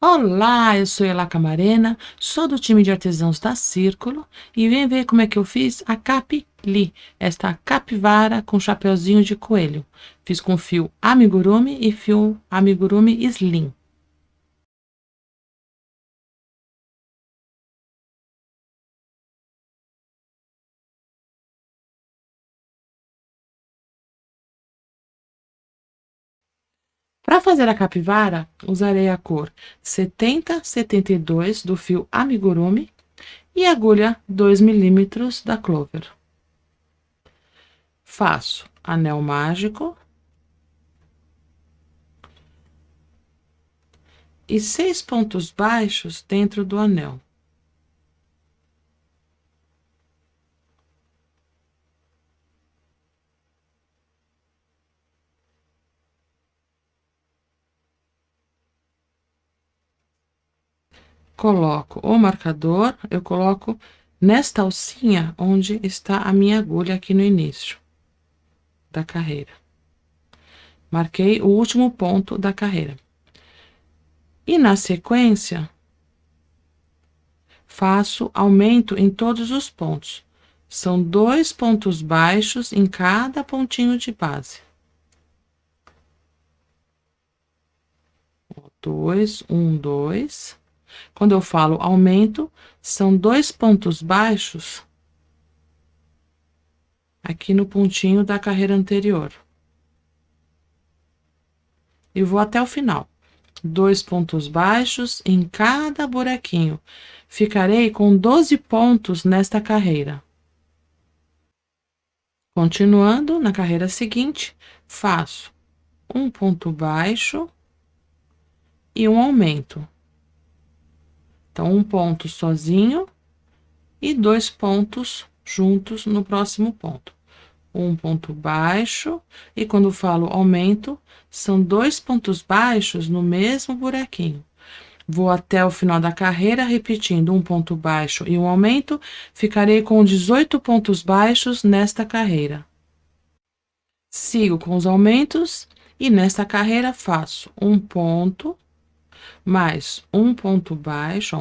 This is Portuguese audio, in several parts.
Olá, eu sou Ela Camarena, sou do time de artesãos da Círculo e vem ver como é que eu fiz a capili, esta capivara com chapeuzinho de coelho. Fiz com fio amigurumi e fio amigurumi slim. Para fazer a capivara, usarei a cor 7072 do fio amigurumi e agulha 2 milímetros da Clover. Faço anel mágico e 6 pontos baixos dentro do anel. Coloco o marcador, eu coloco nesta alcinha onde está a minha agulha aqui no início da carreira. Marquei o último ponto da carreira. E na sequência, faço aumento em todos os pontos. São 2 pontos baixos em cada pontinho de base. 2, 1, 2. Quando eu falo aumento, são 2 pontos baixos aqui no pontinho da carreira anterior. E vou até o final. 2 pontos baixos em cada buraquinho. Ficarei com 12 pontos nesta carreira. Continuando, na carreira seguinte, faço um ponto baixo e um aumento. Então, um ponto sozinho e 2 pontos juntos no próximo ponto. Um ponto baixo, e quando falo aumento, são 2 pontos baixos no mesmo buraquinho. Vou até o final da carreira, repetindo um ponto baixo e um aumento, ficarei com 18 pontos baixos nesta carreira. Sigo com os aumentos e nesta carreira faço um ponto, mais um ponto baixo,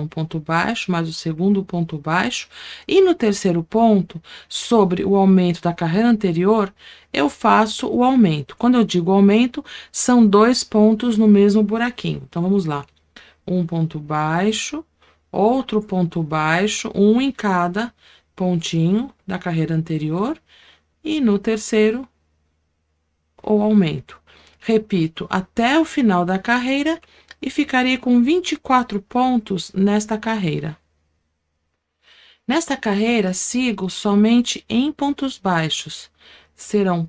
mais o segundo ponto baixo, e no terceiro ponto, sobre o aumento da carreira anterior, eu faço o aumento. Quando eu digo aumento, são 2 pontos no mesmo buraquinho. Então, vamos lá. Um ponto baixo, outro ponto baixo, um em cada pontinho da carreira anterior, e no terceiro, o aumento. Repito até o final da carreira e ficarei com 24 pontos nesta carreira. Nesta carreira, sigo somente em pontos baixos. Serão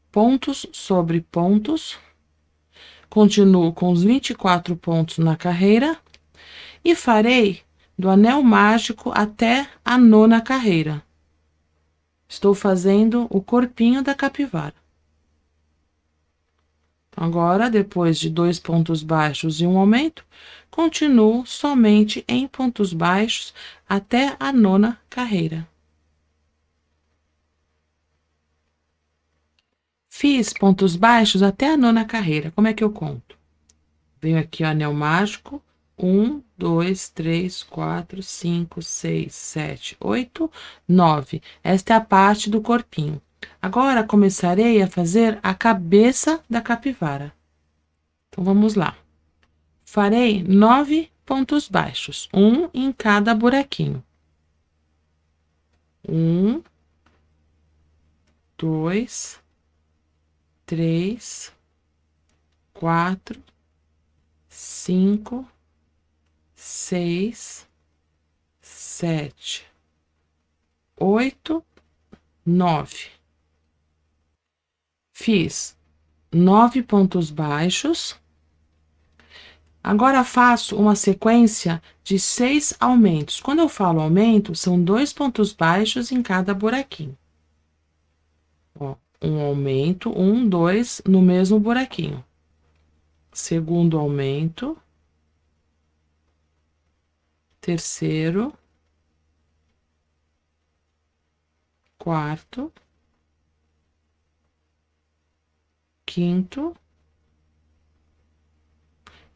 pontos sobre pontos. Continuo com os 24 pontos na carreira e farei do anel mágico até a 9ª carreira. Estou fazendo o corpinho da capivara. Agora, depois de 2 pontos baixos e um aumento, continuo somente em pontos baixos até a 9ª carreira. Fiz pontos baixos até a 9ª carreira. Como é que eu conto? Venho aqui o anel mágico. 1, 2, 3, 4, 5, 6, 7, 8, 9. Esta é a parte do corpinho. Agora, começarei a fazer a cabeça da capivara. Então, vamos lá. Farei 9 pontos baixos, um em cada buraquinho. 1, 2, 3, 4, 5, 6, 7, 8, 9. Fiz 9 pontos baixos. Agora faço uma sequência de 6 aumentos. Quando eu falo aumento, são 2 pontos baixos em cada buraquinho. Ó, um aumento, 1, 2 no mesmo buraquinho. Segundo aumento. Terceiro. Quarto. Quinto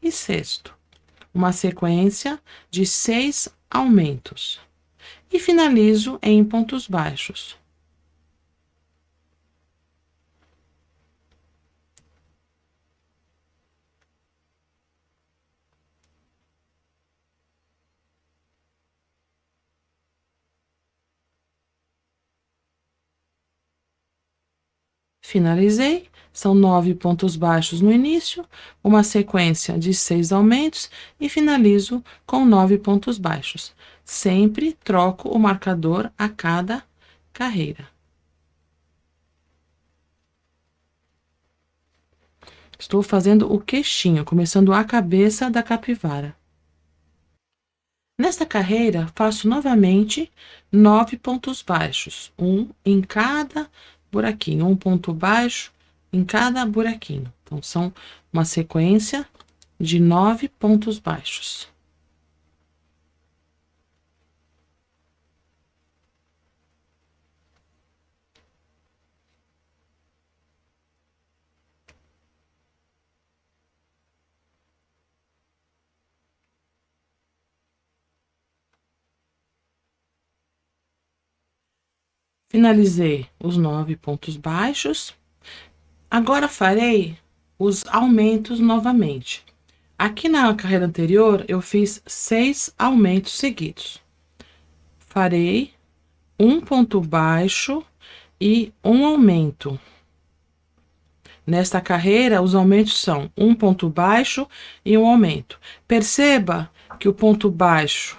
e sexto. uma sequência de 6 aumentos e finalizo em pontos baixos. Finalizei, são 9 pontos baixos no início, uma sequência de 6 aumentos e finalizo com 9 pontos baixos. Sempre troco o marcador a cada carreira. Estou fazendo o queixinho, começando a cabeça da capivara. Nesta carreira, faço novamente 9 pontos baixos, um em cada buraquinho, um ponto baixo em cada buraquinho. Então, são uma sequência de 9 pontos baixos. Finalizei os 9 pontos baixos. Agora farei os aumentos novamente. Aqui na carreira anterior, eu fiz 6 aumentos seguidos. Farei um ponto baixo e um aumento. Nesta carreira, os aumentos são um ponto baixo e um aumento. Perceba que o ponto baixo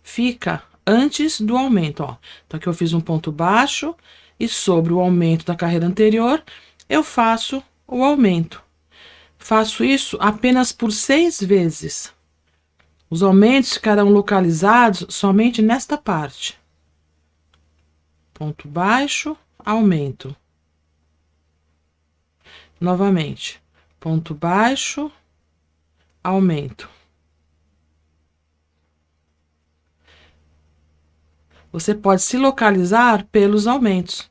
fica antes do aumento, ó. Então, aqui eu fiz um ponto baixo e sobre o aumento da carreira anterior, eu faço o aumento. Faço isso apenas por 6 vezes. Os aumentos ficarão localizados somente nesta parte. Ponto baixo, aumento. Novamente, ponto baixo, aumento. Você pode se localizar pelos aumentos.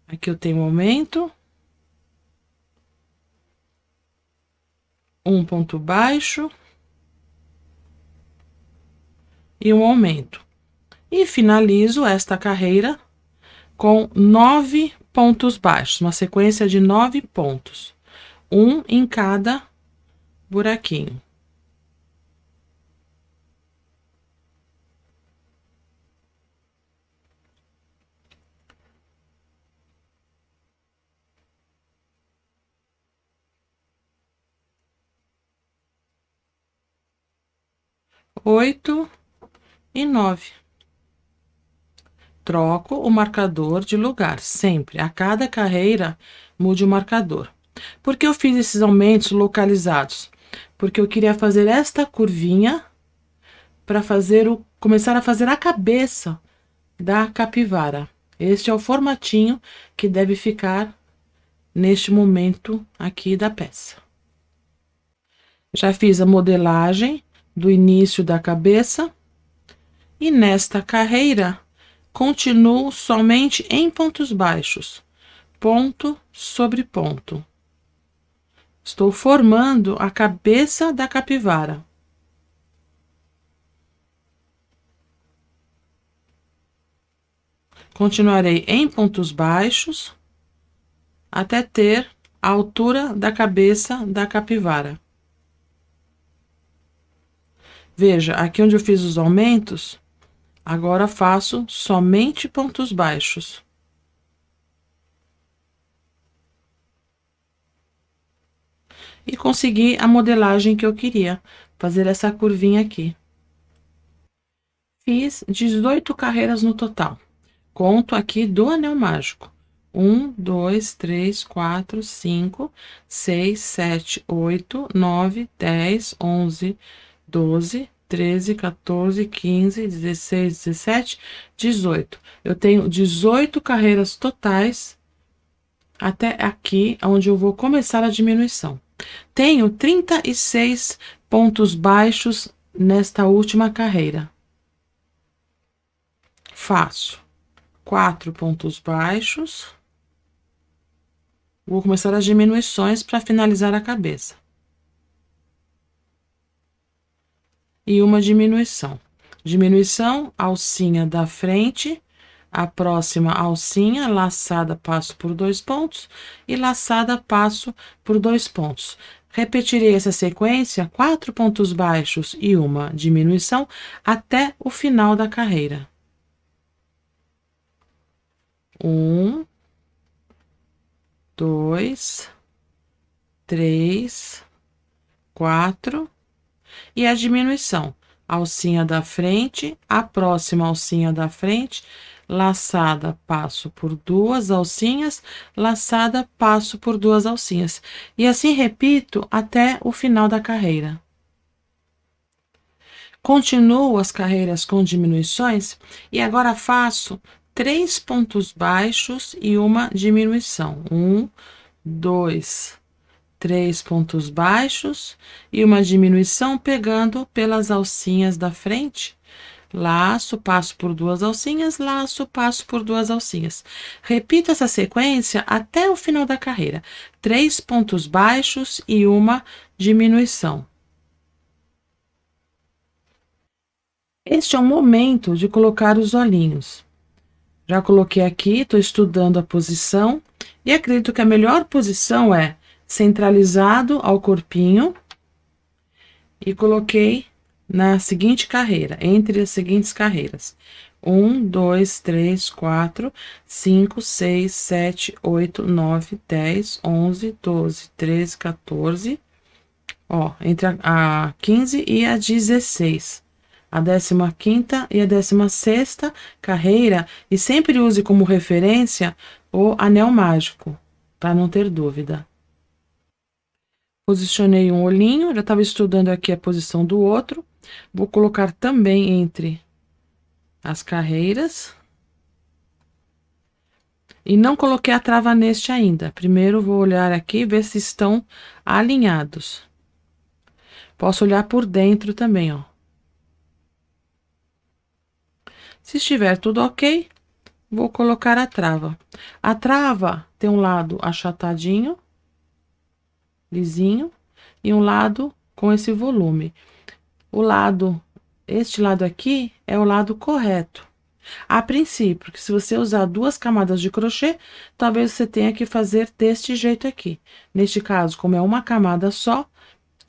Aqui eu tenho um aumento, um ponto baixo e um aumento. E finalizo esta carreira com 9 pontos baixos, uma sequência de 9 pontos, um em cada buraquinho. Oito e 9. Troco o marcador de lugar, sempre. A cada carreira, mude o marcador. Por que eu fiz esses aumentos localizados? Porque eu queria fazer esta curvinha para começar a fazer a cabeça da capivara. Este é o formatinho que deve ficar neste momento aqui da peça. Já fiz a modelagem do início da cabeça e nesta carreira continuo somente em pontos baixos, ponto sobre ponto. Estou formando a cabeça da capivara. Continuarei em pontos baixos até ter a altura da cabeça da capivara. Veja, aqui onde eu fiz os aumentos, agora faço somente pontos baixos. E consegui a modelagem que eu queria, fazer essa curvinha aqui. Fiz 18 carreiras no total. Conto aqui do anel mágico. 1, 2, 3, 4, 5, 6, 7, 8, 9, 10, 11, 12, 13, 14, 15, 16, 17, 18. Eu tenho 18 carreiras totais até aqui, onde eu vou começar a diminuição. Tenho 36 pontos baixos nesta última carreira. Faço 4 pontos baixos. Vou começar as diminuições para finalizar a cabeça. e uma diminuição. Diminuição, alcinha da frente, a próxima alcinha, laçada, passo por 2 pontos, e laçada, passo por 2 pontos. Repetirei essa sequência, 4 pontos baixos e uma diminuição, até o final da carreira. 1, 2, 3, 4, e a diminuição. Alcinha da frente, a próxima alcinha da frente, laçada, passo por 2 alcinhas, laçada, passo por 2 alcinhas. E assim repito até o final da carreira. Continuo as carreiras com diminuições e agora faço 3 pontos baixos e uma diminuição. 1, 2, 3 pontos baixos e uma diminuição pegando pelas alcinhas da frente. Laço, passo por 2 alcinhas, laço, passo por 2 alcinhas. Repita essa sequência até o final da carreira. 3 pontos baixos e uma diminuição. Este é o momento de colocar os olhinhos. Já coloquei aqui, estou estudando a posição e acredito que a melhor posição é centralizado ao corpinho e coloquei na seguinte carreira, entre as seguintes carreiras. 1, 2, 3, 4, 5, 6, 7, 8, 9, 10, 11, 12, 13, 14. Ó, entre a 15 e a 16. A 15ª e a 16ª carreira, e sempre use como referência o anel mágico, para não ter dúvida. Posicionei um olhinho, já estava estudando aqui a posição do outro. Vou colocar também entre as carreiras. E não coloquei a trava neste ainda. Primeiro vou olhar aqui e ver se estão alinhados. Posso olhar por dentro também, ó. Se estiver tudo ok, vou colocar a trava. A trava tem um lado achatadinho, lisinho, e um lado com esse volume. Este lado aqui é o lado correto. A princípio, que se você usar 2 camadas de crochê, talvez você tenha que fazer deste jeito aqui. Neste caso, como é uma camada só,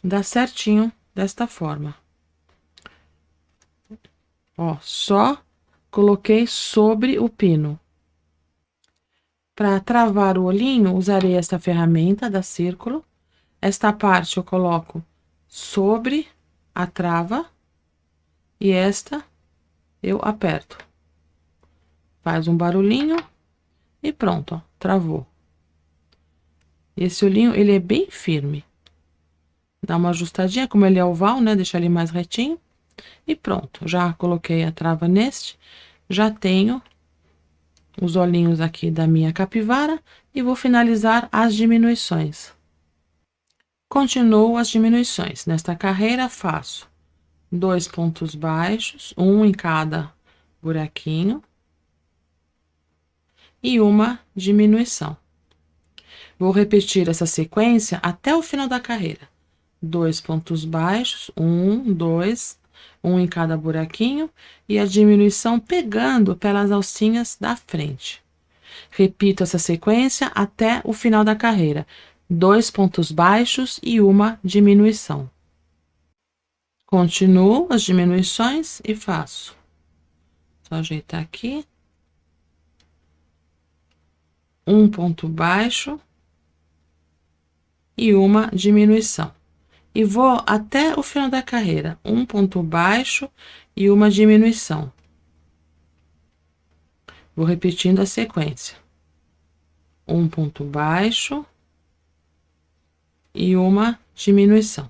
dá certinho desta forma. Ó, só coloquei sobre o pino. Para travar o olhinho, usarei esta ferramenta da Círculo. Esta parte eu coloco sobre a trava e esta eu aperto. Faz um barulhinho e pronto, ó, travou. Esse olhinho, ele é bem firme. Dá uma ajustadinha, como ele é oval, né? Deixa ele mais retinho. E pronto, já coloquei a trava neste. Já tenho os olhinhos aqui da minha capivara e vou finalizar as diminuições. Continuo as diminuições. Nesta carreira, faço 2 pontos baixos, um em cada buraquinho, e uma diminuição. Vou repetir essa sequência até o final da carreira. 2 pontos baixos, 1, 2, um em cada buraquinho, e a diminuição pegando pelas alcinhas da frente. Repito essa sequência até o final da carreira. 2 pontos baixos e uma diminuição. Continuo as diminuições e faço. Só ajeitar aqui. Um ponto baixo e uma diminuição. E vou até o final da carreira. Um ponto baixo e uma diminuição. Vou repetindo a sequência. Um ponto baixo e uma diminuição.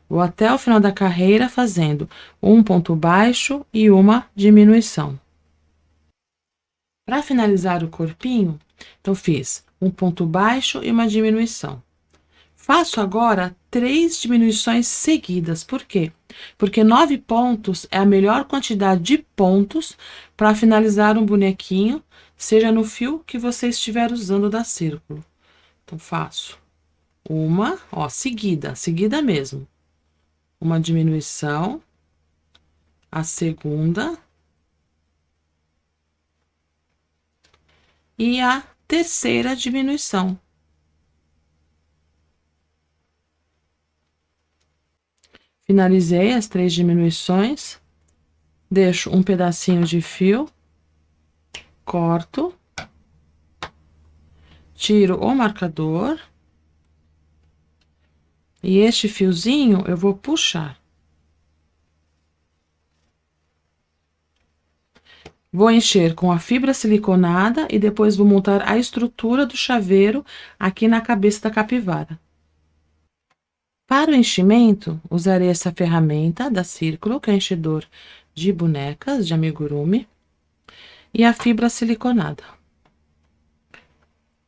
Vou até o final da carreira fazendo um ponto baixo e uma diminuição. Para finalizar o corpinho, então fiz um ponto baixo e uma diminuição. Faço agora 3 diminuições seguidas. Por quê? Porque 9 pontos é a melhor quantidade de pontos para finalizar um bonequinho, seja no fio que você estiver usando da Círculo. Então, faço uma, ó, seguida mesmo. uma diminuição, a segunda e a terceira diminuição. Finalizei as 3 diminuições, deixo um pedacinho de fio, corto, tiro o marcador e este fiozinho eu vou puxar. Vou encher com a fibra siliconada e depois vou montar a estrutura do chaveiro aqui na cabeça da capivara. Para o enchimento, usarei essa ferramenta da Círculo, que é enchedor de bonecas de amigurumi, e a fibra siliconada.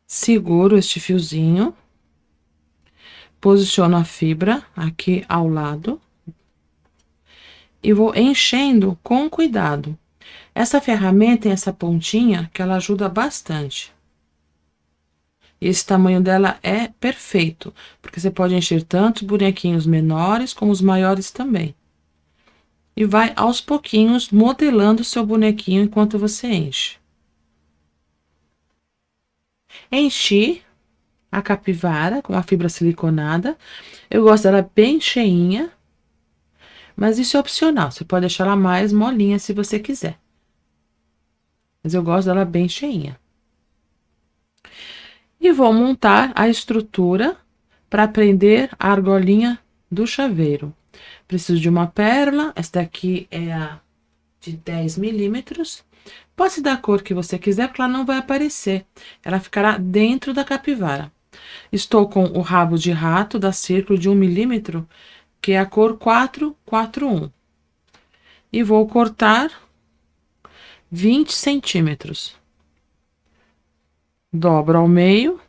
Seguro este fiozinho, posiciono a fibra aqui ao lado e vou enchendo com cuidado. Essa ferramenta tem essa pontinha que ela ajuda bastante. Esse tamanho dela é perfeito, porque você pode encher tanto os bonequinhos menores como os maiores também. E vai aos pouquinhos modelando o seu bonequinho enquanto você enche. Enchi a capivara com a fibra siliconada. Eu gosto dela bem cheinha, mas isso é opcional. Você pode deixar ela mais molinha se você quiser. Mas eu gosto dela bem cheinha. E vou montar a estrutura para prender a argolinha do chaveiro. Preciso de uma pérola, esta daqui é a de 10 milímetros. Pode ser da cor que você quiser, porque ela não vai aparecer. Ela ficará dentro da capivara. Estou com o rabo de rato da Círculo de 1 milímetro, que é a cor 441. E vou cortar 20 centímetros. Dobro ao meio.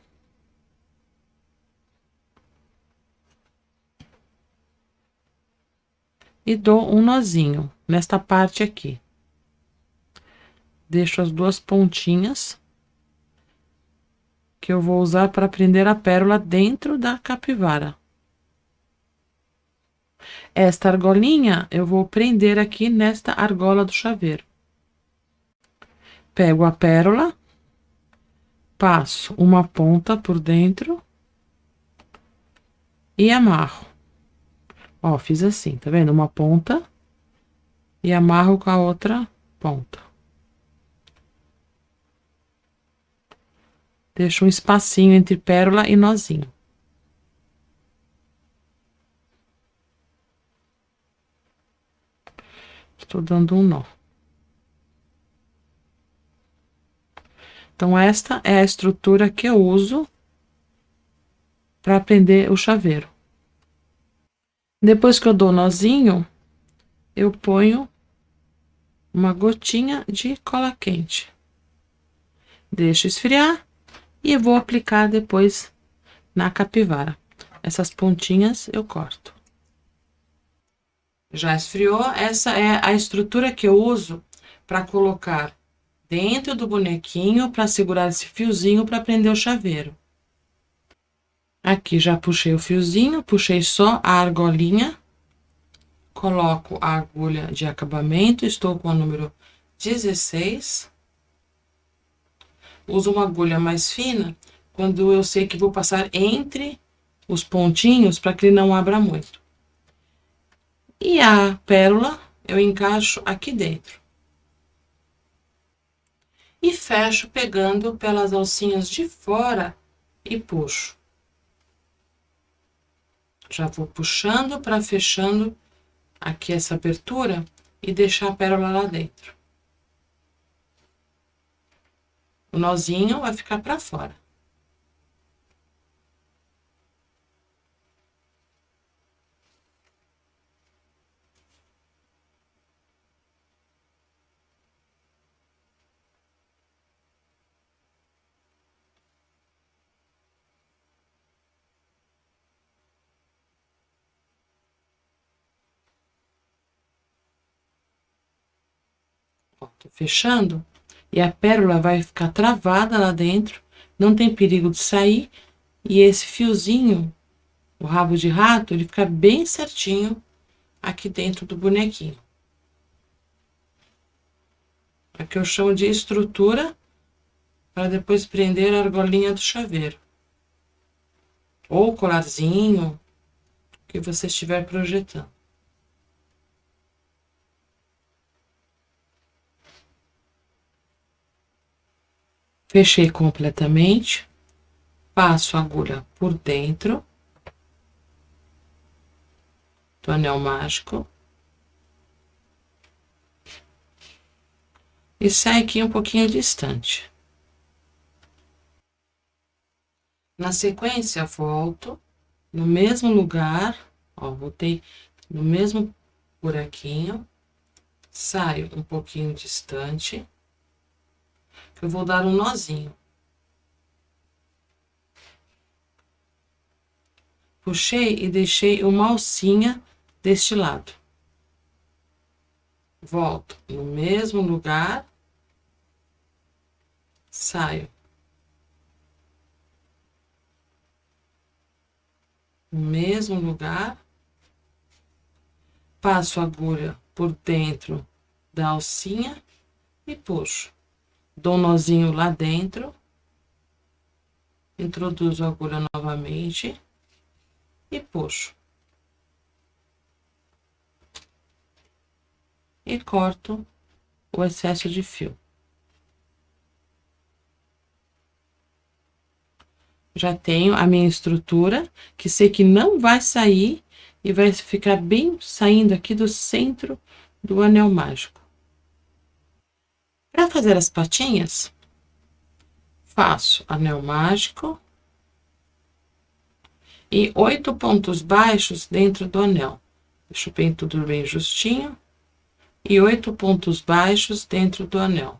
E dou um nozinho nesta parte aqui. Deixo as duas pontinhas que eu vou usar para prender a pérola dentro da capivara. Esta argolinha eu vou prender aqui nesta argola do chaveiro. Pego a pérola, passo uma ponta por dentro e amarro. Ó, fiz assim, tá vendo? Uma ponta e amarro com a outra ponta. Deixo um espacinho entre pérola e nozinho. Estou dando um nó. Então, esta é a estrutura que eu uso para prender o chaveiro. Depois que eu dou o nozinho, eu ponho uma gotinha de cola quente. Deixo esfriar e vou aplicar depois na capivara. Essas pontinhas eu corto. Já esfriou, essa é a estrutura que eu uso para colocar dentro do bonequinho para segurar esse fiozinho para prender o chaveiro. Aqui já puxei o fiozinho, puxei só a argolinha, coloco a agulha de acabamento, estou com o número 16. Uso uma agulha mais fina quando eu sei que vou passar entre os pontinhos para que ele não abra muito. E a pérola eu encaixo aqui dentro. E fecho pegando pelas alcinhas de fora e puxo. Já vou puxando para fechando aqui essa abertura e deixar a pérola lá dentro. O nozinho vai ficar para fora. Ó, tô fechando e a pérola vai ficar travada lá dentro, não tem perigo de sair, e esse fiozinho, o rabo de rato, ele fica bem certinho aqui dentro do bonequinho. Aqui eu chamo de estrutura, para depois prender a argolinha do chaveiro. Ou colarzinho, que você estiver projetando. Fechei completamente, passo a agulha por dentro do anel mágico e sai aqui um pouquinho distante. Na sequência, volto no mesmo lugar, ó, voltei no mesmo buraquinho, saio um pouquinho distante, que eu vou dar um nozinho. Puxei e deixei uma alcinha deste lado. Volto no mesmo lugar, saio no mesmo lugar, passo a agulha por dentro da alcinha e puxo. Dou um nozinho lá dentro, introduzo a agulha novamente e puxo. E corto o excesso de fio. Já tenho a minha estrutura, que sei que não vai sair e vai ficar bem saindo aqui do centro do anel mágico. Para fazer as patinhas, faço anel mágico e 8 pontos baixos dentro do anel. Deixo bem tudo bem justinho. E 8 pontos baixos dentro do anel.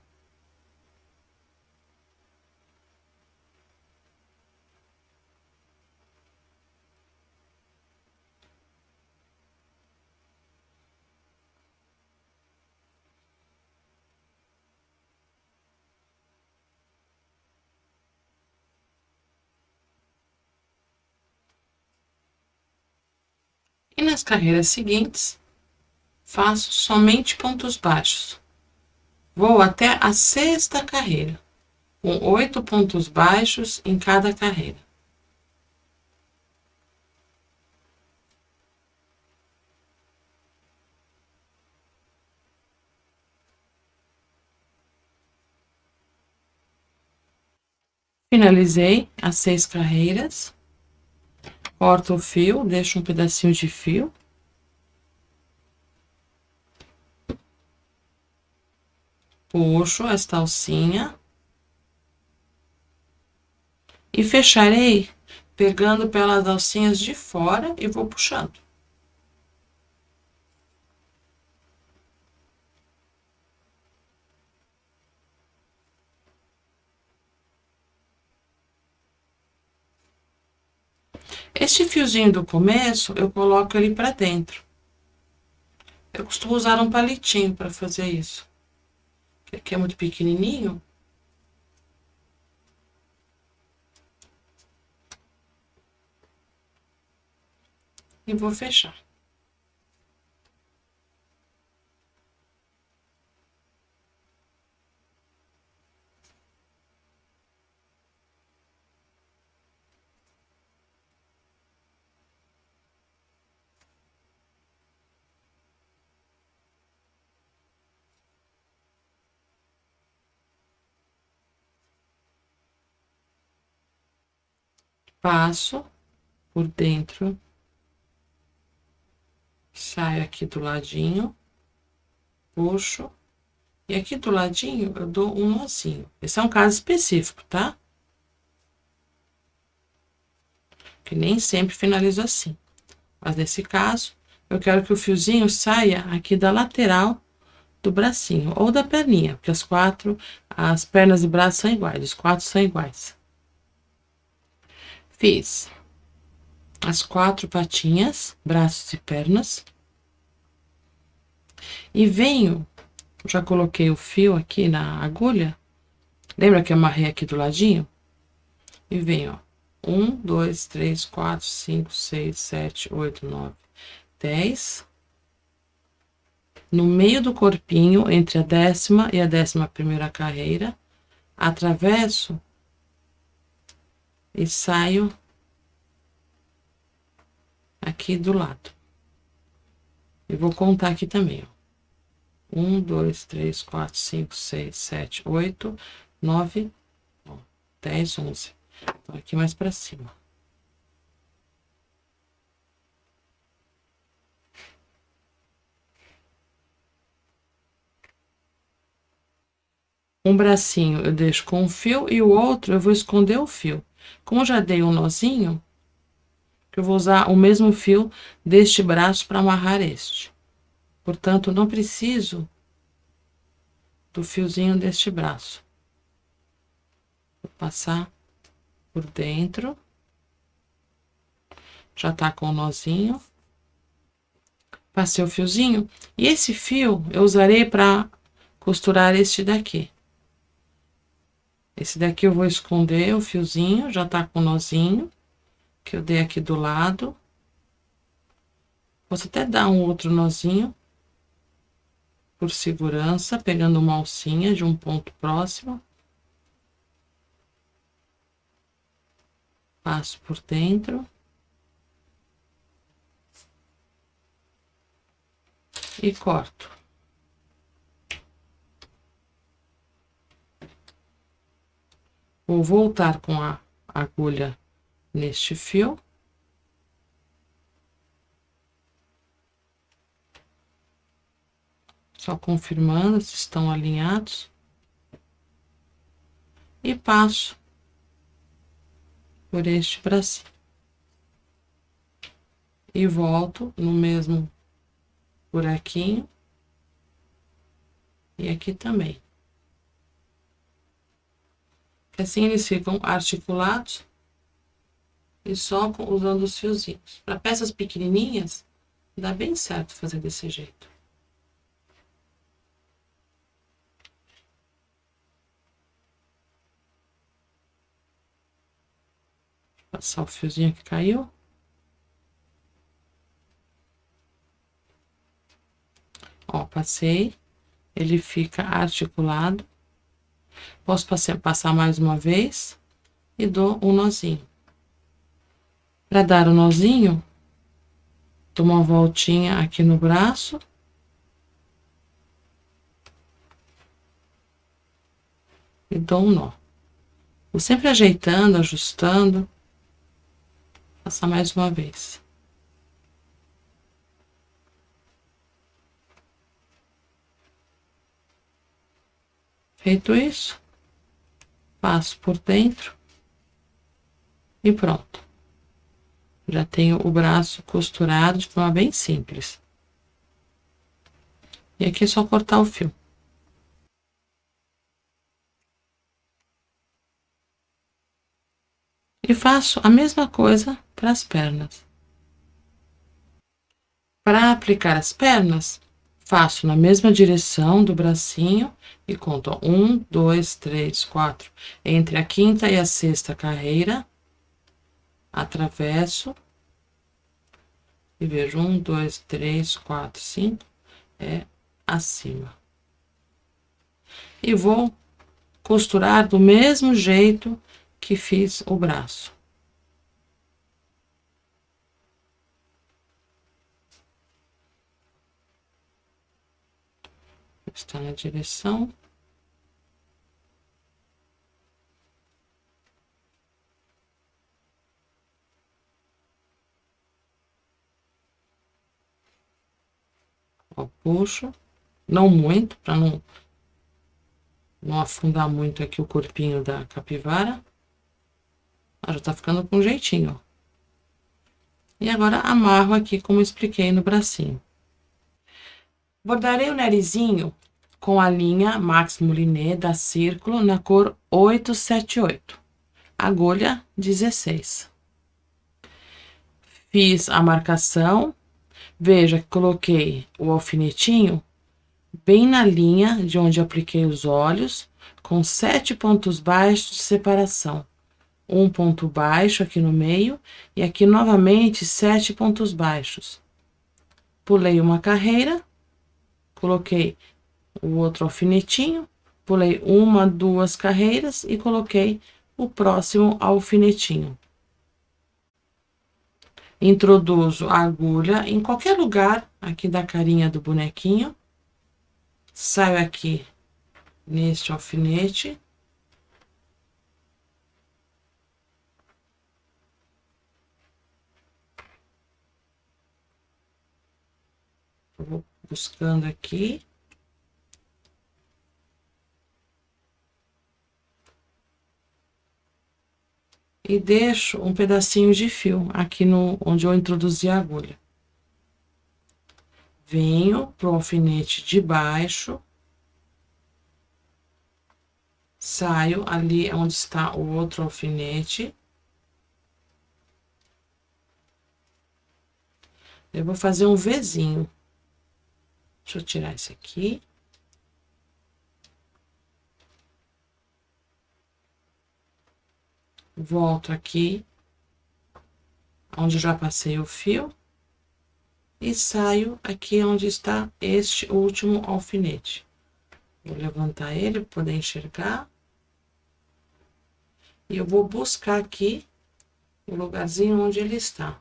E nas carreiras seguintes, faço somente pontos baixos. Vou até a 6ª carreira, com 8 pontos baixos em cada carreira. Finalizei as 6 carreiras. Corto o fio, deixo um pedacinho de fio. Puxo esta alcinha. E fecharei pegando pelas alcinhas de fora e vou puxando. Este fiozinho do começo, eu coloco ele para dentro. Eu costumo usar um palitinho para fazer isso. Que aqui é muito pequenininho. E vou fechar. Passo por dentro, saio aqui do ladinho, puxo, e aqui do ladinho eu dou um nozinho. Esse é um caso específico, tá? Que nem sempre finalizo assim. Mas nesse caso, eu quero que o fiozinho saia aqui da lateral do bracinho, ou da perninha, porque as pernas e braços são iguais, os 4 são iguais. Fiz as 4 patinhas, braços e pernas. E venho, já coloquei o fio aqui na agulha. Lembra que eu amarrei aqui do ladinho? E venho, ó. 1, 2, 3, 4, 5, 6, 7, 8, 9, 10. no meio do corpinho, entre a 10ª e a 11ª carreira, atravesso e saio aqui do lado. E vou contar aqui também, ó. 1, 2, 3, 4, 5, 6, 7, 8, 9, 10, 11. Então, aqui mais pra cima. Um bracinho eu deixo com o fio e o outro eu vou esconder o fio. Como eu já dei um nozinho, eu vou usar o mesmo fio deste braço para amarrar este. Portanto, não preciso do fiozinho deste braço. Vou passar por dentro. Já tá com o nozinho. Passei o fiozinho. E esse fio eu usarei para costurar este daqui. Esse daqui eu vou esconder o fiozinho, já tá com o nozinho, que eu dei aqui do lado. Posso até dar um outro nozinho, por segurança, pegando uma alcinha de um ponto próximo. Passo por dentro. E corto. Vou voltar com a agulha neste fio. Só confirmando se estão alinhados. E passo por este bracinho. E volto no mesmo buraquinho. E aqui também. Assim eles ficam articulados e só usando os fiozinhos. Para peças pequenininhas, dá bem certo fazer desse jeito. Passar o fiozinho que caiu. Ó, passei. Ele fica articulado. Posso passar mais uma vez e dou um nozinho. Para dar o nozinho, dou uma voltinha aqui no braço. E dou um nó. Vou sempre ajeitando, ajustando. Passar mais uma vez. Feito isso, passo por dentro e pronto. Já tenho o braço costurado de forma bem simples. E aqui é só cortar o fio. E faço a mesma coisa para as pernas. Para aplicar as pernas, faço na mesma direção do bracinho e conto 1, 2, 3, 4. Entre a 5ª e a 6ª carreira, atravesso e vejo 1, 2, 3, 4, 5, é acima. E vou costurar do mesmo jeito que fiz o braço. Está na direção. Ó, puxo, não muito, para não afundar muito aqui o corpinho da capivara. Ah, já tá ficando com jeitinho, ó. E agora amarro aqui, como eu expliquei no bracinho. Bordarei o narizinho com a linha Max Moulinet da Círculo na cor 878, agulha 16. Fiz a marcação, veja que coloquei o alfinetinho bem na linha de onde apliquei os olhos, com 7 pontos baixos de separação. Um ponto baixo aqui no meio e aqui novamente 7 pontos baixos. Pulei uma carreira, coloquei o outro alfinetinho, pulei uma, duas carreiras e coloquei o próximo alfinetinho. Introduzo a agulha em qualquer lugar aqui da carinha do bonequinho. Saio aqui neste alfinete. Eu vou buscando aqui. E deixo um pedacinho de fio aqui onde eu introduzi a agulha. Venho pro alfinete de baixo. Saio ali onde está o outro alfinete. Eu vou fazer um Vzinho. Deixa eu tirar esse aqui. Volto aqui, onde eu já passei o fio. E saio aqui onde está este último alfinete. Vou levantar ele para poder enxergar. E eu vou buscar aqui o lugarzinho onde ele está.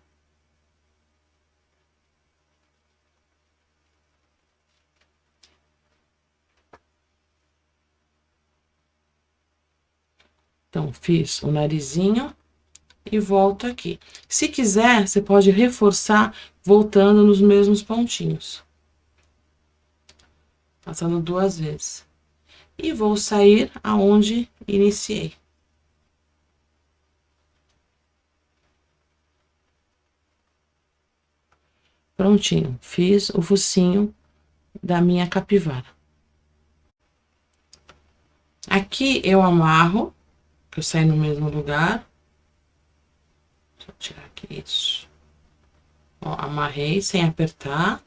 Então, fiz o narizinho e volto aqui. Se quiser, você pode reforçar voltando nos mesmos pontinhos. Passando 2 vezes. E vou sair aonde iniciei. Prontinho, fiz o focinho da minha capivara. Aqui eu amarro, que eu saio no mesmo lugar. Deixa eu tirar aqui isso. Ó, amarrei sem apertar.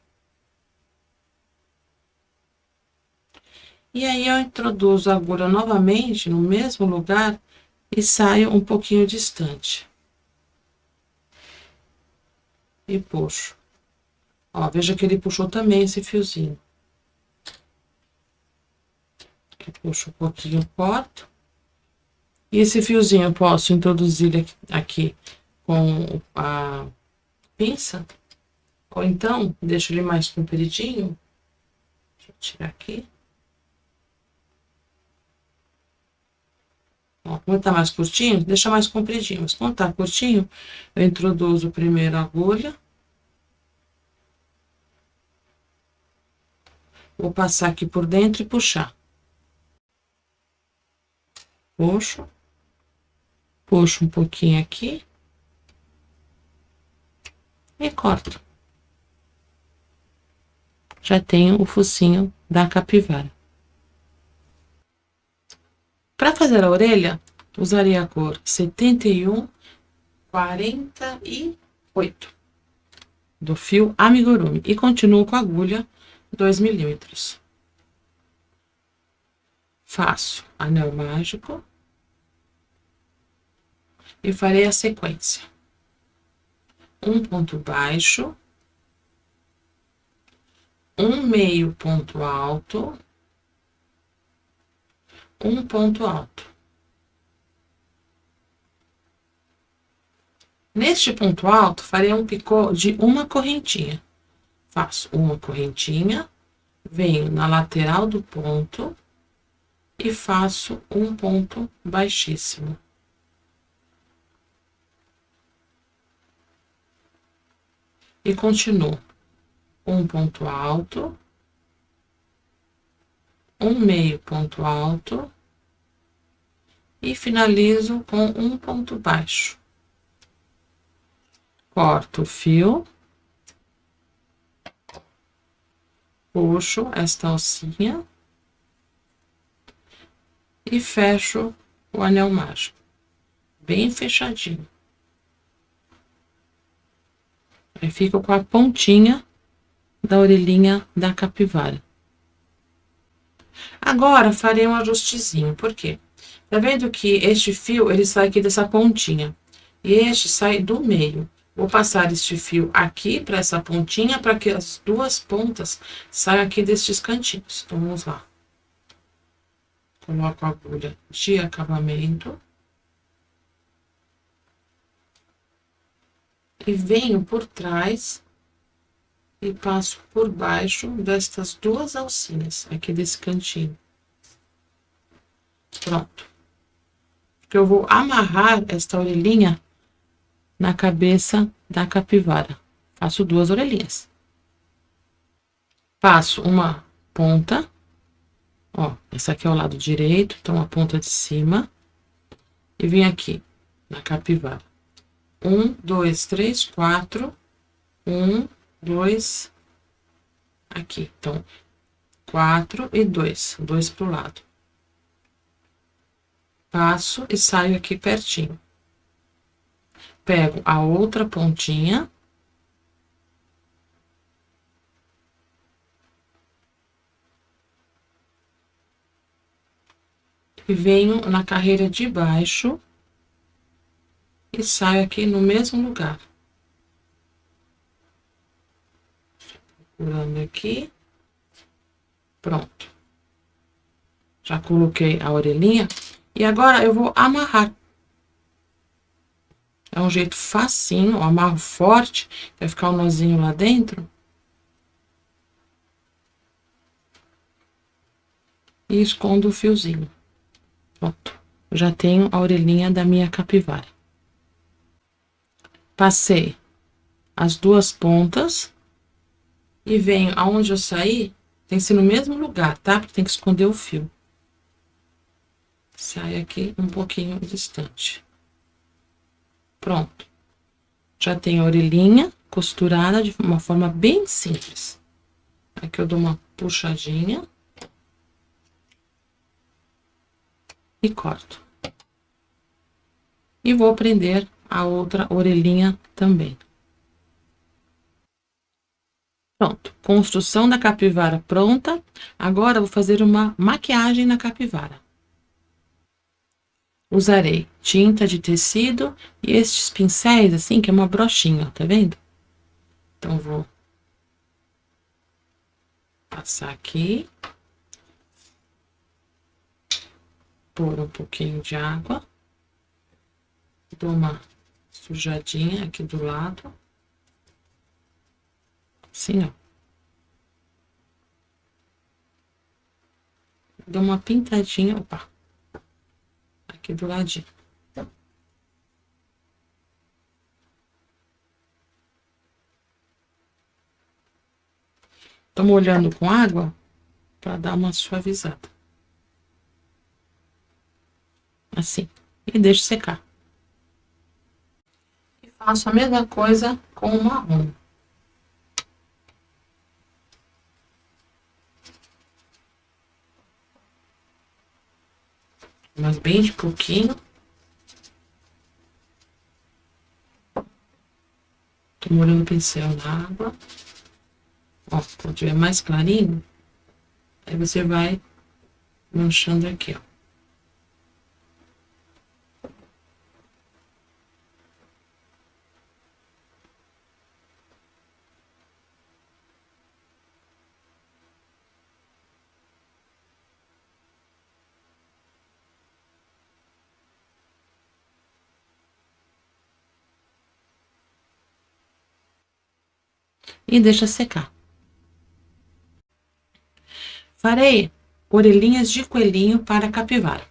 E aí eu introduzo a agulha novamente no mesmo lugar e saio um pouquinho distante. E puxo. Ó, veja que ele puxou também esse fiozinho. Aqui puxo um pouquinho, corto. E esse fiozinho eu posso introduzir aqui com a pinça. Ou então, deixo ele mais compridinho. Deixa eu tirar aqui. Ó, como tá mais curtinho, deixa mais compridinho. Mas quando tá curtinho, eu introduzo primeiro a agulha. Vou passar aqui por dentro e puxar. Puxo. Puxo um pouquinho aqui. E corto. Já tenho o focinho da capivara. Para fazer a orelha, usarei a cor 7148 do fio amigurumi e continuo com a agulha 2 milímetros. Faço anel mágico e farei a sequência. Um ponto baixo, um meio ponto alto, um ponto alto. Neste ponto alto, farei um picô de uma correntinha. Faço uma correntinha, venho na lateral do ponto e faço um ponto baixíssimo. E continuo. Um ponto alto, um meio ponto alto e finalizo com um ponto baixo. Corto o fio, puxo esta alcinha e fecho o anel mágico, bem fechadinho. Aí fico com a pontinha da orelhinha da capivara. Agora, farei um ajustezinho, por quê? Tá vendo que este fio, ele sai aqui dessa pontinha, e este sai do meio. Vou passar este fio aqui para essa pontinha, para que as duas pontas saiam aqui destes cantinhos. Então, vamos lá. Coloco a agulha de acabamento. E venho por trás e passo por baixo destas duas alcinhas, aqui desse cantinho. Pronto. Porque eu vou amarrar esta orelhinha na cabeça da capivara. Faço duas orelhinhas. Passo uma ponta, ó, essa aqui é o lado direito, então a ponta de cima, e vim aqui na capivara. 1, 2, 3, 4, 1, 2, aqui, então, 4 e 2, 2 pro lado. Passo e saio aqui pertinho. Pego a outra pontinha. E venho na carreira de baixo. E saio aqui no mesmo lugar. Procurando aqui. Pronto. Já coloquei a orelhinha. E agora eu vou amarrar. É um jeito facinho, eu amarro forte, vai ficar o nozinho lá dentro. E escondo o fiozinho. Pronto. Eu já tenho a orelhinha da minha capivara. Passei as duas pontas. E venho aonde eu saí, tem que ser no mesmo lugar, tá? Porque tem que esconder o fio. Sai aqui um pouquinho distante. Pronto. Já tenho a orelhinha costurada de uma forma bem simples. Aqui eu dou uma puxadinha. E corto. E vou prender a outra orelhinha também. Pronto. Construção da capivara pronta. Agora eu vou fazer uma maquiagem na capivara. Usarei tinta de tecido e estes pincéis, assim, que é uma brochinha, ó, tá vendo? Então, vou passar aqui. Pôr um pouquinho de água. Dou uma sujadinha aqui do lado. Assim, ó. Dou uma pintadinha, opa. Aqui do ladinho. Tô molhando com água para dar uma suavizada. Assim. E deixo secar. E faço a mesma coisa com o marrom. Mas bem de pouquinho. Tô molhando o pincel na água. Ó, quando tiver mais clarinho, aí você vai manchando aqui, ó. E deixa secar. Farei orelhinhas de coelhinho para capivara.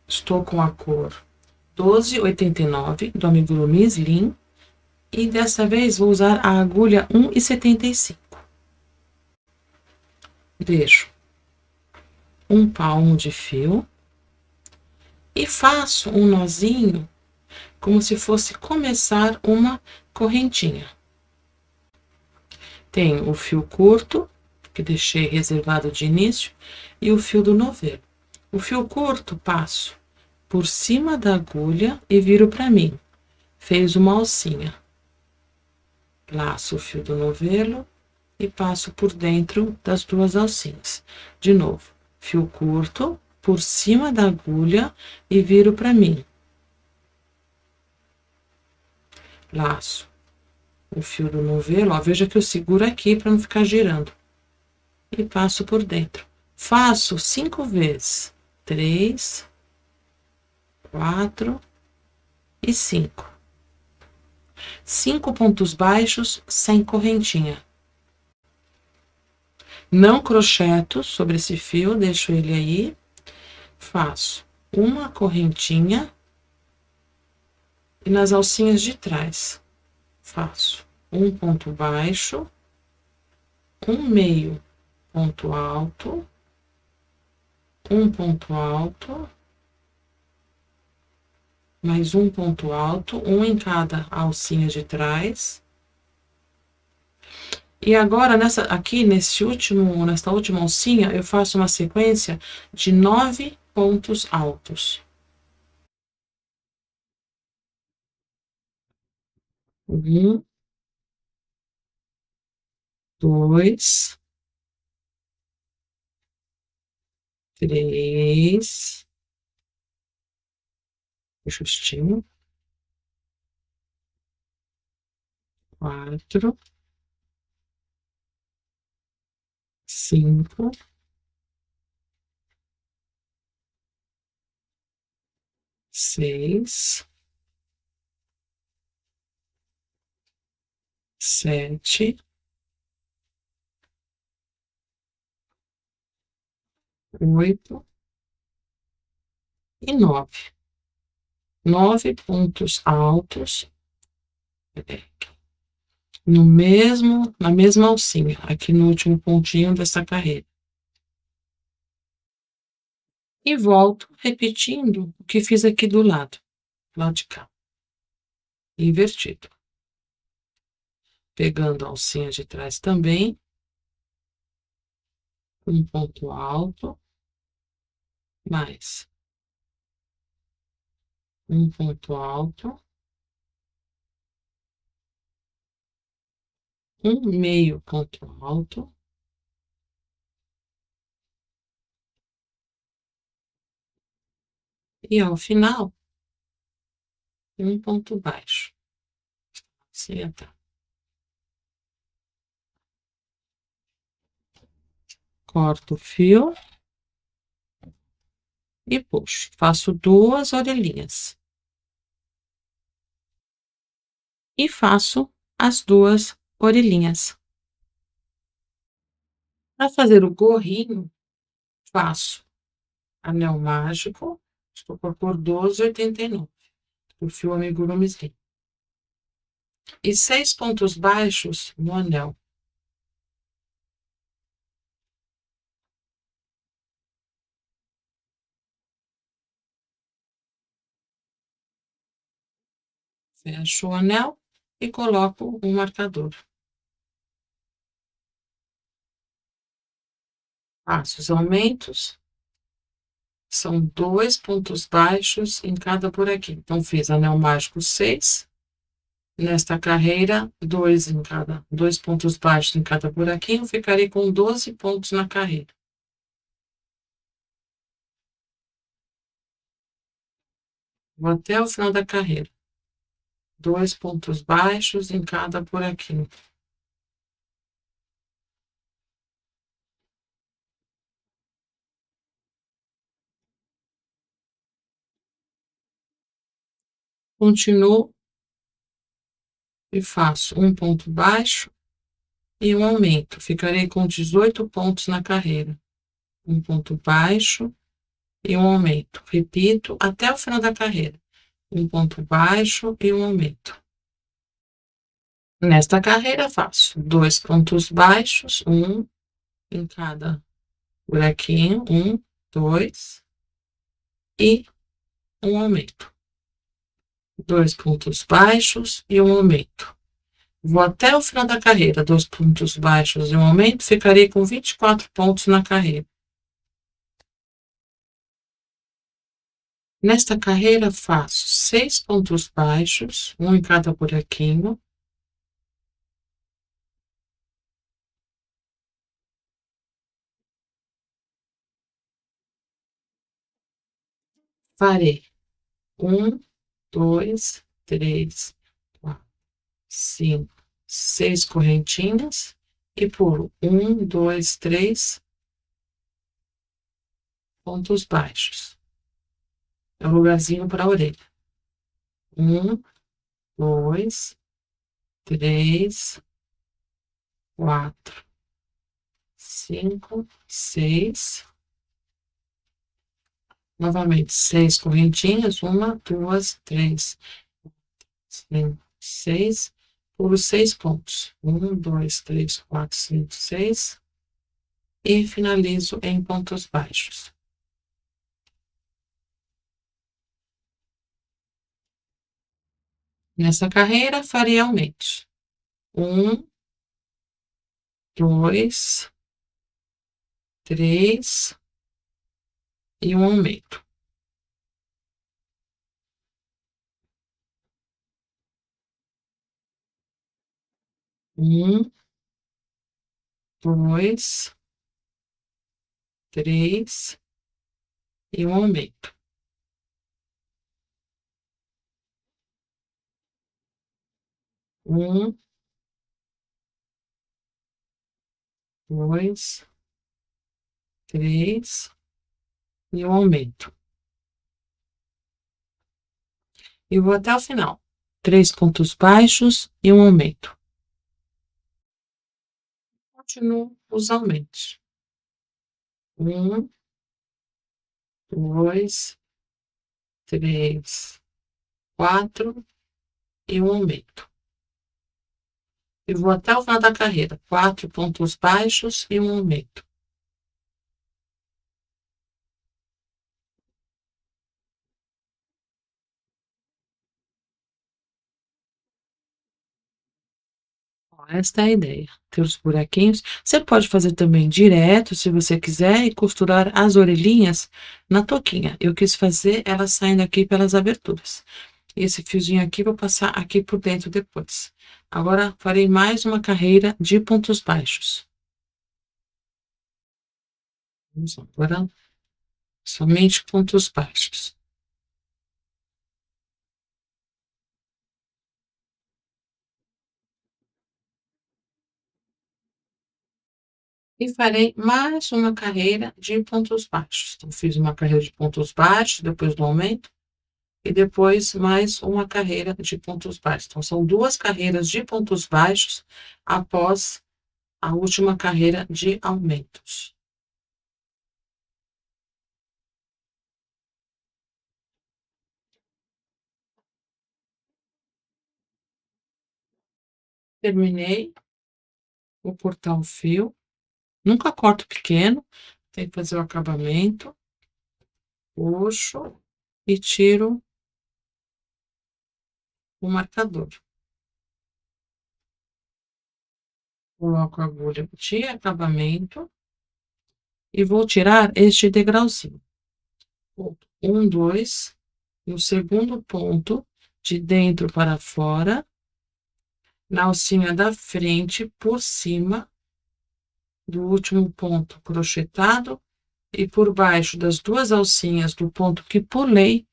Estou com a cor 12,89 do amigurumi Slim. E dessa vez vou usar a agulha 1,75. Deixo um palmo de fio. E faço um nozinho como se fosse começar uma correntinha. Tenho o fio curto, que deixei reservado de início, e o fio do novelo. O fio curto passo por cima da agulha e viro para mim. Fez uma alcinha. Laço o fio do novelo e passo por dentro das duas alcinhas. De novo, fio curto por cima da agulha e viro para mim. laço o fio do novelo, ó, veja que eu seguro aqui para não ficar girando. E passo por dentro. Faço 5 vezes. 3, 4 e 5. 5 pontos baixos sem correntinha. Não crocheto sobre esse fio, deixo ele aí. Faço uma correntinha e nas alcinhas de trás faço um ponto baixo, um meio ponto alto, um ponto alto, mais um ponto alto, um em cada alcinha de trás. E agora, nesta última alcinha, eu faço uma sequência de 9 pontos altos. 1, 2, 3, justinho, 4, 5, 6, 7, 8 e 9. 9 pontos altos na mesma alcinha, aqui no último pontinho dessa carreira. E volto repetindo o que fiz aqui do lado de cá. Invertido. Pegando a alcinha de trás também. Um ponto alto. Mais. Um ponto alto. Um meio ponto alto. E ao final, um ponto baixo. Assim tá. Corto o fio e puxo. Faço 2 orelhinhas. E faço as 2 orelhinhas. Para fazer o gorrinho, faço anel mágico, estou com a cor 12,89, o fio amigurumi Slim. E 6 pontos baixos no anel. Fecho o anel e coloco um marcador. Faço os aumentos. São 2 pontos baixos em cada buraquinho. Então, fiz anel mágico 6. Nesta carreira, 2 pontos baixos em cada buraquinho, ficarei com 12 pontos na carreira. Vou até o final da carreira. 2 pontos baixos em cada buraquinho. Continuo e faço um ponto baixo e um aumento. Ficarei com 18 pontos na carreira. Um ponto baixo e um aumento. Repito até o final da carreira. Um ponto baixo e um aumento. Nesta carreira, faço 2 pontos baixos, um em cada buraquinho, 1, 2, e um aumento. 2 pontos baixos e um aumento. Vou até o final da carreira, 2 pontos baixos e um aumento, ficarei com 24 pontos na carreira. Nesta carreira, faço 6 pontos baixos, um em cada buraquinho. Farei 1, 2, 3, 4, 5, 6 correntinhas e pulo 1, 2, 3 pontos baixos. É o lugarzinho para a orelha. 1, 2, 3, 4, 5, 6. Novamente, 6 correntinhas. 1, 2, 3, 5, 6. Pulo 6 pontos. 1, 2, 3, 4, 5, 6. E finalizo em pontos baixos. Nessa carreira, farei aumentos. 1, 2, 3 e um aumento. 1, 2, 3 e um aumento. 1, 2, 3 e um aumento. E vou até o final. 3 pontos baixos e um aumento. Continuo os aumentos. 1, 2, 3, 4 e um aumento. E vou até o final da carreira. 4 pontos baixos e um aumento. Esta é a ideia, ter os buraquinhos. Você pode fazer também direto, se você quiser, e costurar as orelhinhas na touquinha. Eu quis fazer elas saindo aqui pelas aberturas. Esse fiozinho aqui vou passar aqui por dentro depois. Agora, farei mais uma carreira de pontos baixos. Vamos agora, somente pontos baixos. E farei mais uma carreira de pontos baixos. Então, fiz uma carreira de pontos baixos, depois do aumento, e depois mais uma carreira de pontos baixos. Então, são 2 carreiras de pontos baixos após a última carreira de aumentos. Terminei, vou cortar o fio. Nunca corto pequeno, tem que fazer o acabamento. Puxo e tiro o marcador. Coloco a agulha de acabamento e vou tirar este degrauzinho. 1, 2, e o segundo ponto de dentro para fora, na alcinha da frente, por cima do último ponto crochetado e por baixo das 2 alcinhas do ponto que pulei,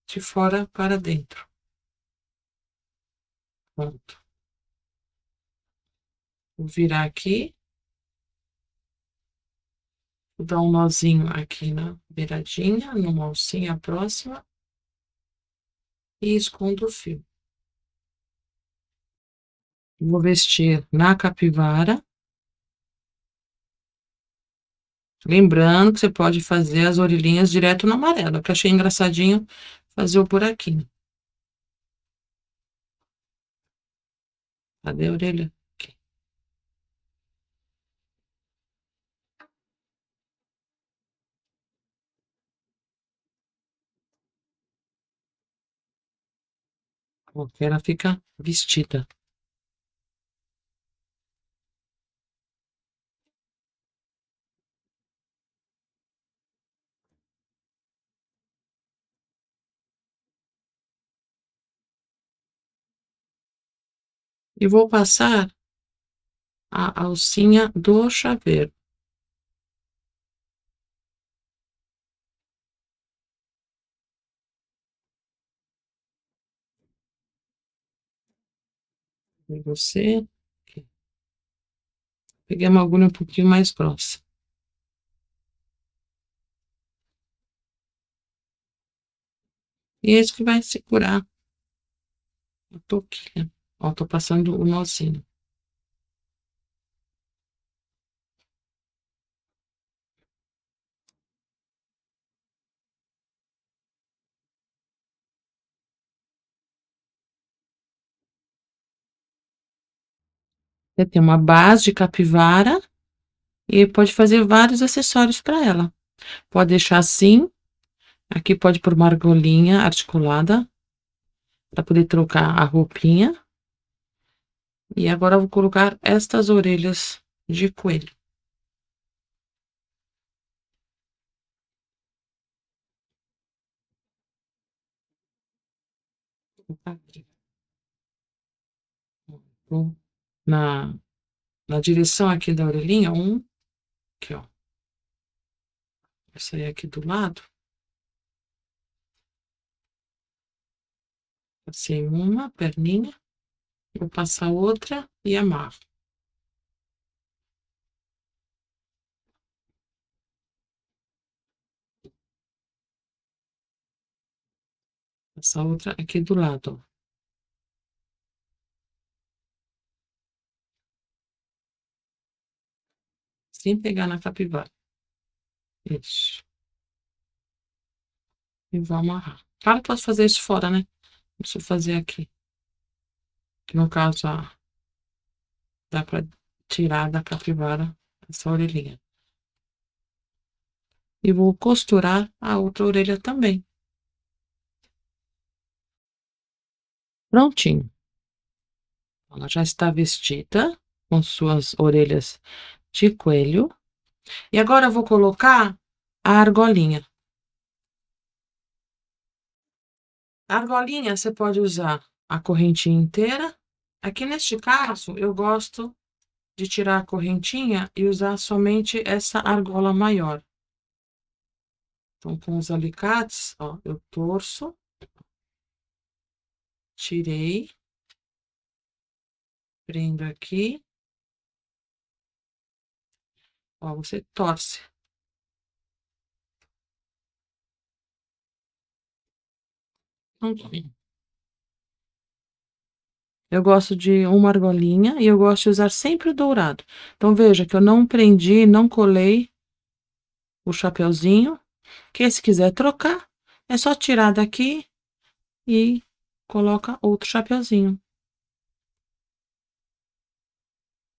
de fora para dentro. Pronto. Vou virar aqui, vou dar um nozinho aqui na beiradinha, numa alcinha próxima, e escondo o fio. Vou vestir na capivara. Lembrando que você pode fazer as orelhinhas direto no amarelo, que eu achei engraçadinho fazer o buraquinho. Cadê a orelha? Aqui. Porque ela fica vestida. E vou passar a alcinha do chaveiro. E você. Aqui. Peguei uma agulha um pouquinho mais grossa. E é isso que vai segurar a touquinha. Ó, tô passando o nozinho. Você tem uma base de capivara e pode fazer vários acessórios para ela. Pode deixar assim. Aqui pode pôr uma argolinha articulada para poder trocar a roupinha. E agora eu vou colocar estas orelhas de coelho. Aqui. Bom, na direção aqui da orelhinha, aqui, ó. Vou sair aqui do lado. Passei uma perninha, vou passar outra e amarro. Passar outra aqui do lado, ó. Sem pegar na capivara. Isso. E vou amarrar. Claro que posso fazer isso fora, né? Deixa eu fazer aqui. Que no caso, dá pra tirar da capivara essa orelhinha. E vou costurar a outra orelha também. Prontinho. Ela já está vestida com suas orelhas de coelho. E agora eu vou colocar a argolinha. A argolinha você pode usar a correntinha inteira. Aqui neste caso, eu gosto de tirar a correntinha e usar somente essa argola maior. Então, com os alicates, ó, eu torço, tirei, prendo aqui, ó, você torce. Eu gosto de uma argolinha e eu gosto de usar sempre o dourado. Então, veja que eu não prendi, não colei o chapeuzinho, que se quiser trocar, é só tirar daqui e coloca outro chapeuzinho.